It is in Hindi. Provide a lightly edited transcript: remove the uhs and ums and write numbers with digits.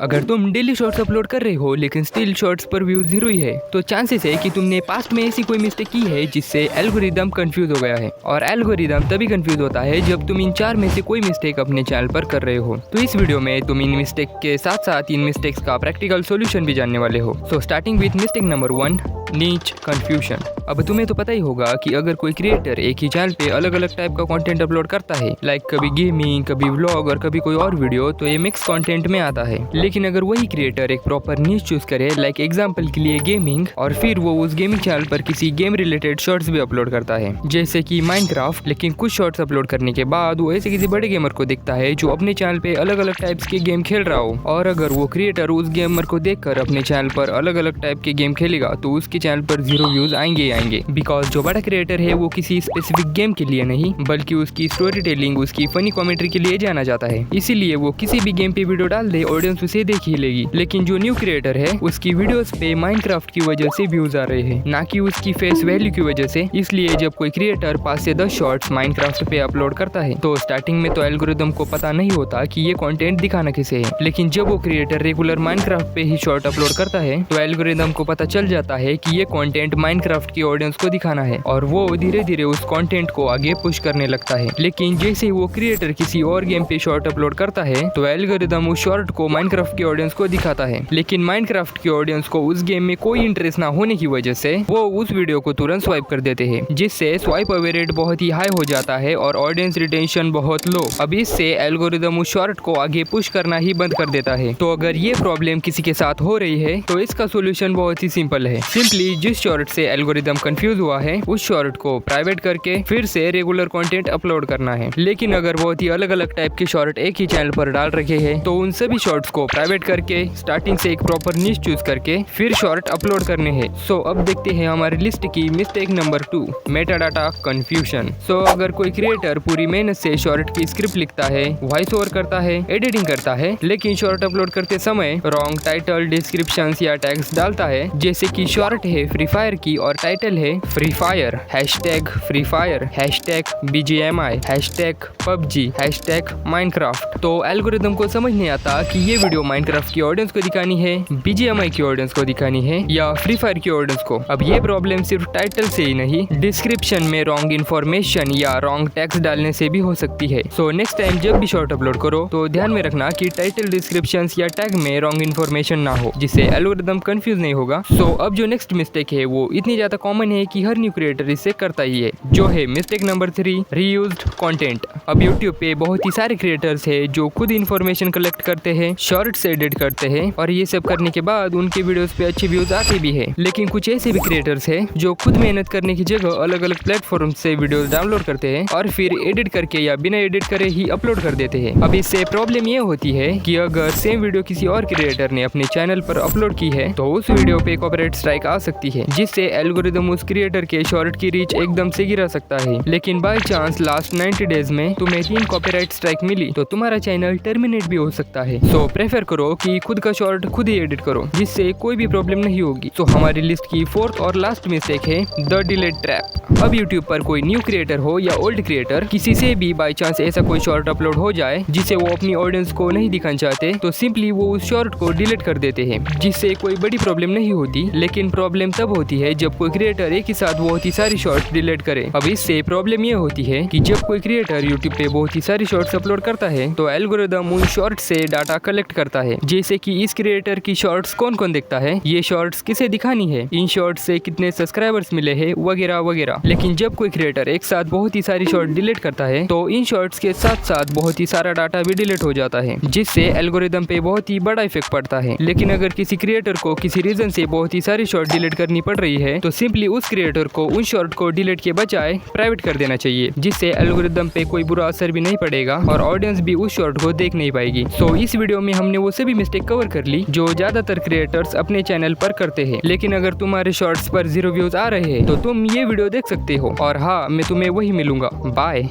अगर तुम डेली शॉर्ट्स अपलोड कर रहे हो लेकिन स्टिल शॉर्ट्स पर व्यू जीरो ही है तो चांसेस है कि तुमने पास्ट में ऐसी कोई मिस्टेक की है जिससे एल्गोरिदम कंफ्यूज हो गया है। और एल्गोरिदम तभी कंफ्यूज होता है जब तुम इन 4 में से कोई मिस्टेक अपने चैनल पर कर रहे हो। तो इस वीडियो में तुम इन मिस्टेक के साथ साथ इन मिस्टेक्स का प्रैक्टिकल सोल्यूशन भी जानने वाले हो। So starting with mistake number 1, नीच कंफ्यूजन। अब तुम्हें तो पता ही होगा कि अगर कोई क्रिएटर एक ही चैनल पे अलग अलग टाइप का कंटेंट अपलोड करता है, लाइक कभी गेमिंग, कभी व्लॉग और कभी कोई और वीडियो, तो ये मिक्स कंटेंट में आता है। लेकिन अगर वही क्रिएटर एक प्रॉपर नीश चूज करे, लाइक एग्जांपल के लिए गेमिंग, और फिर वो उस गेमिंग चैनल पर किसी गेम रिलेटेड शॉर्ट्स भी अपलोड करता है जैसे कि माइनक्राफ्ट, लेकिन कुछ शॉर्ट्स अपलोड करने के बाद वो ऐसे किसी बड़े गेमर को दिखता है जो अपने चैनल पे अलग अलग टाइप्स के गेम खेल रहा हो, और अगर वो क्रिएटर उस गेमर को देखकर अपने चैनल पर अलग अलग टाइप के गेम खेलेगा तो उसके चैनल पर 0 व्यूज आएंगे। बिकॉज जो बड़ा क्रिएटर है वो किसी स्पेसिफिक गेम के लिए नहीं बल्कि उसकी स्टोरी टेलिंग, उसकी फनी कॉमेंट्री के लिए जाना जाता है। इसीलिए वो किसी भी गेम पे वीडियो डाल दे, ऑडियंस उसे देख ही लेगी। लेकिन जो न्यू क्रिएटर है उसकी वीडियोस पे माइनक्राफ्ट की वजह से व्यूज आ रहे हैं, ना कि उसकी फेस वैल्यू की वजह से। इसलिए जब कोई क्रिएटर 5 से 10 शॉर्ट्स माइनक्राफ्ट पे अपलोड करता है तो स्टार्टिंग में तो एल्गोरिदम को पता नहीं होता कि ये कंटेंट दिखाना किसे है। लेकिन जब वो क्रिएटर रेगुलर माइनक्राफ्ट पे ही शॉर्ट अपलोड करता है तो एल्गोरिदम को पता चल जाता है कि ये कंटेंट माइनक्राफ्ट की ऑडियंस को दिखाना है, और वो धीरे धीरे उस कंटेंट को आगे पुश करने लगता है। लेकिन जैसे ही वो क्रिएटर किसी और गेम पे शॉर्ट अपलोड करता है तो एल्गोरिदम उस शॉर्ट को माइनक्राफ्ट की ऑडियंस को दिखाता है। लेकिन माइनक्राफ्ट की ऑडियंस को उस गेम में कोई इंटरेस्ट ना होने की वजह से वो उस वीडियो को तुरंत स्वाइप कर देते हैं, जिससे स्वाइप अवे रेट बहुत ही हाई हो जाता है और ऑडियंस रिटेंशन बहुत लो। अब इससे एल्गोरिदम उस शॉर्ट को आगे पुश करना ही बंद कर देता है। तो अगर ये प्रॉब्लम किसी के साथ हो रही है तो इसका सोल्यूशन बहुत ही सिंपल है। सिंपली जिस शॉर्ट से एल्गोरिदम कंफ्यूज हुआ है उस शॉर्ट को प्राइवेट करके फिर से रेगुलर कंटेंट अपलोड करना है। लेकिन अगर बहुत ही अलग अलग टाइप के शॉर्ट एक ही चैनल पर डाल रखे हैं तो उन सभी शॉर्ट्स को प्राइवेट करके स्टार्टिंग से एक प्रॉपर नीश चूज करके फिर शॉर्ट अपलोड करने हैं। सो अब देखते हैं हमारी लिस्ट की mistake number 2, meta data confusion. So अगर कोई क्रिएटर पूरी मेहनत से शॉर्ट की स्क्रिप्ट लिखता है, वॉइस ओवर करता है, एडिटिंग करता है, लेकिन शॉर्ट अपलोड करते समय रॉन्ग टाइटल, डिस्क्रिप्शन या टैग्स डालता है, जैसे कि शॉर्ट है फ्री फायर की और टाइटल है free fire, hashtag free fire, hashtag BGMI, hashtag PUBG, hashtag Minecraft, तो एल्गोरिदम को समझ नहीं आता कि ये वीडियो माइनक्राफ्ट की ऑडियंस को दिखानी है, BGMI की ऑडियंस को दिखानी है या फ्री फायर की ऑडियंस को। अब ये प्रॉब्लम सिर्फ टाइटल से ही नहीं, डिस्क्रिप्शन में रॉन्ग इन्फॉर्मेशन या रॉन्ग टैग्स डालने से भी हो सकती है। सो नेक्स्ट टाइम जब भी शॉर्ट अपलोड करो तो ध्यान में रखना कि टाइटल, डिस्क्रिप्शन या टैग में रॉन्ग इन्फॉर्मेशन ना हो, जिससे एल्गोरिदम कंफ्यूज नहीं होगा। सो अब जो नेक्स्ट मिस्टेक है वो इतनी ज्यादा कॉमन है कि हर न्यू क्रिएटर इसे करता ही है, जो है मिस्टेक नंबर 3, रीयूज्ड कंटेंट। अब यूट्यूब पे बहुत ही सारे क्रिएटर्स है जो खुद इन्फॉर्मेशन कलेक्ट करते हैं, शॉर्ट्स एडिट करते हैं, और ये सब करने के बाद उनके वीडियोस पे अच्छे व्यूज आते भी है। लेकिन कुछ ऐसे भी क्रिएटर्स है जो खुद मेहनत करने की जगह अलग अलग प्लेटफॉर्म से वीडियोस डाउनलोड करते हैं और फिर एडिट करके या बिना एडिट करे ही अपलोड कर देते हैं। अब इससे प्रॉब्लम ये होती है कि अगर सेम वीडियो किसी और क्रिएटर ने अपने चैनल पर अपलोड की है तो उस वीडियो पे कॉपीराइट स्ट्राइक आ सकती है, जिससे एल्गोरिदम उस क्रिएटर के शॉर्ट की रीच एकदम से गिरा सकता है। लेकिन बाय चांस लास्ट 90 डेज में तुम्हें 3 कॉपीराइट स्ट्राइक मिली तो तुम्हारा चैनल टर्मिनेट भी हो सकता है। सो प्रेफर करो कि खुद का शॉर्ट खुद ही एडिट करो, जिससे कोई भी प्रॉब्लम नहीं होगी। सो हमारी लिस्ट की 4th और लास्ट मिस्टेक है द डिलेट ट्रैप। अब यूट्यूब पर कोई न्यू क्रिएटर हो या ओल्ड क्रिएटर, किसी से भी बाय चांस ऐसा कोई शॉर्ट अपलोड हो जाए जिसे वो अपनी ऑडियंस को नहीं दिखाना चाहते तो सिंपली वो उस शॉर्ट को डिलीट कर देते हैं, जिससे कोई बड़ी प्रॉब्लम नहीं होती। लेकिन प्रॉब्लम तब होती है जब कोई क्रिएटर एक ही साथ बहुत ही सारी शॉर्ट्स डिलीट करे। अब इससे प्रॉब्लम ये होती है कि जब कोई क्रिएटर यूट्यूब पे बहुत ही सारी शॉर्ट्स अपलोड करता है तो एल्गोरिदम उन शॉर्ट्स से डाटा कलेक्ट करता है, जैसे कि इस क्रिएटर की शॉर्ट्स कौन कौन देखता है, ये शॉर्ट्स किसे दिखानी है, इन शॉर्ट्स से कितने सब्सक्राइबर्स मिले हैं, वगैरह वगैरह। लेकिन जब कोई क्रिएटर एक साथ बहुत ही सारी शॉर्ट डिलीट करता है तो इन शॉर्ट्स के साथ साथ बहुत ही सारा डाटा भी डिलीट हो जाता है, जिससे एल्गोरिदम पे बहुत ही बड़ा इफेक्ट पड़ता है। लेकिन अगर किसी क्रिएटर को किसी रीजन से बहुत ही सारी शॉर्ट डिलीट करनी पड़ रही है तो सिंपली उस क्रिएटर को उन शॉर्ट को डिलीट के बजाय प्राइवेट कर देना चाहिए, जिससे एल्गोरिदम पे कोई बुरा असर भी नहीं पड़ेगा और ऑडियंस भी उस शॉर्ट को देख नहीं पाएगी। सो इस वीडियो में हमने वो सभी मिस्टेक कवर कर ली जो ज्यादातर क्रिएटर्स अपने चैनल पर करते हैं। लेकिन अगर तुम्हारे शॉर्ट्स पर 0 व्यूज आ रहे हैं तो तुम ये वीडियो देख सकते हो, और हाँ, मैं तुम्हें वही मिलूंगा। बाय।